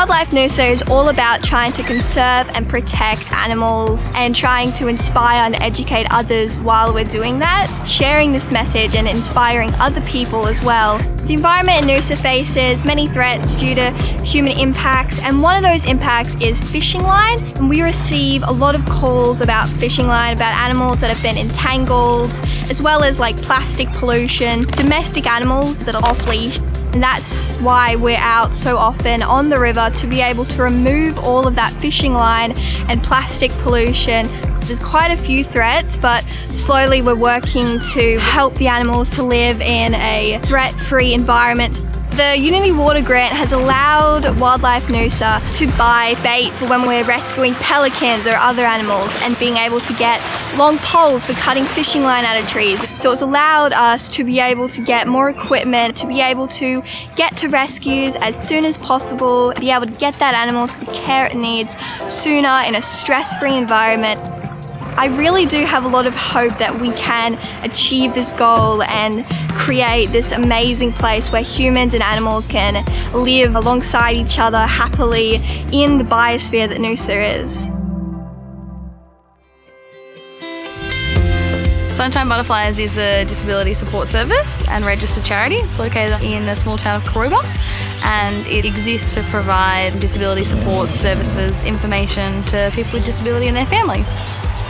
Wildlife Noosa is all about trying to conserve and protect animals and trying to inspire and educate others while we're doing that, sharing this message and inspiring other people as well. The environment in Noosa faces many threats due to human impacts, and one of those impacts is fishing line. And we receive a lot of calls about fishing line, about animals that have been entangled, as well as like plastic pollution, domestic animals that are off leash. And that's why we're out so often on the river, to be able to remove all of that fishing line and plastic pollution. There's quite a few threats, but slowly we're working to help the animals to live in a threat-free environment. The Unitywater grant has allowed Wildlife Noosa to buy bait for when we're rescuing pelicans or other animals, and being able to get long poles for cutting fishing line out of trees. So it's allowed us to be able to get more equipment, to be able to get to rescues as soon as possible, be able to get that animal to the care it needs sooner in a stress-free environment. I really do have a lot of hope that we can achieve this goal and create this amazing place where humans and animals can live alongside each other happily in the biosphere that Noosa is. Sunshine Butterflies is a disability support service and registered charity. It's located in the small town of Karuba, and it exists to provide disability support services, information to people with disability and their families.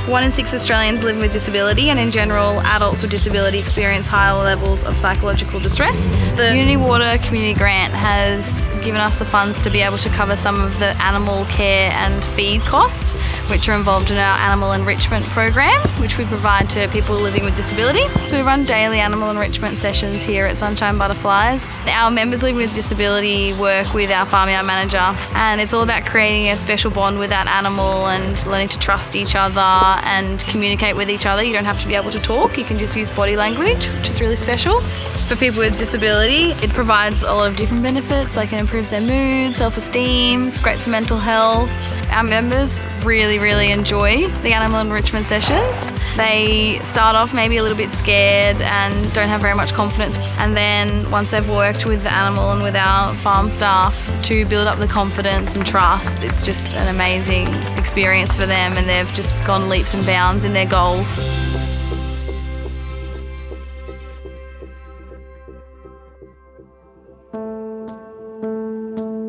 1 in 6 Australians living with disability, and in general, adults with disability experience higher levels of psychological distress. The Unitywater community grant has given us the funds to be able to cover some of the animal care and feed costs, which are involved in our animal enrichment program, which we provide to people living with disability. So we run daily animal enrichment sessions here at Sunshine Butterflies. Our members living with disability work with our farmyard manager, and it's all about creating a special bond with that animal and learning to trust each other and communicate with each other. You don't have to be able to talk, you can just use body language, which is really special. For people with disability, it provides a lot of different benefits, like it improves their mood, self-esteem, it's great for mental health. Our members really enjoy the animal enrichment sessions. They start off maybe a little bit scared and don't have very much confidence, and then once they've worked with the animal and with our farm staff to build up the confidence and trust, it's just an amazing experience for them, and they've just gone leaps and bounds in their goals.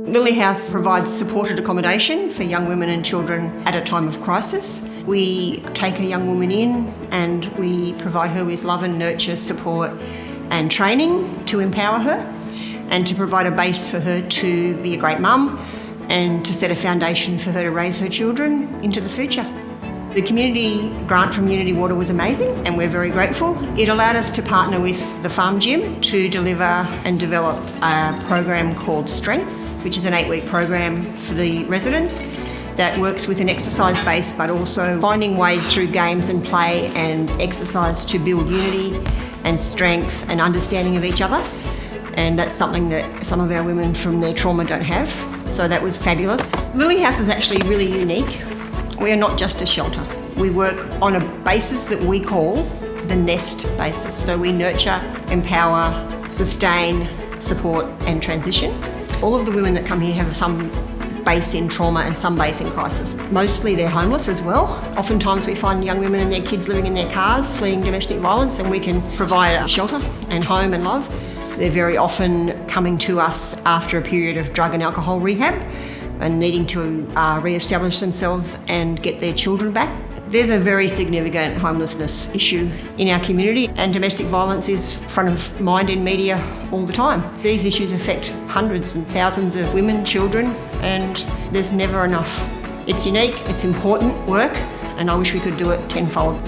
Lily House provides supported accommodation for young women and children at a time of crisis. We take a young woman in and we provide her with love and nurture, support and training to empower her, and to provide a base for her to be a great mum and to set a foundation for her to raise her children into the future. The community grant from Unitywater was amazing, and we're very grateful. It allowed us to partner with the farm gym to deliver and develop a program called Strengths, which is an 8-week program for the residents that works with an exercise base, but also finding ways through games and play and exercise to build unity and strength and understanding of each other. And that's something that some of our women from their trauma don't have. So that was fabulous. Lily House is actually really unique. We are not just a shelter. We work on a basis that we call the nest basis. So we nurture, empower, sustain, support and transition. All of the women that come here have some base in trauma and some base in crisis. Mostly they're homeless as well. Oftentimes we find young women and their kids living in their cars, fleeing domestic violence, and we can provide a shelter and home and love. They're very often coming to us after a period of drug and alcohol rehab and needing to re-establish themselves and get their children back. There's a very significant homelessness issue in our community, and domestic violence is front of mind in media all the time. These issues affect hundreds and thousands of women, children, and there's never enough. It's unique, it's important work, and I wish we could do it tenfold.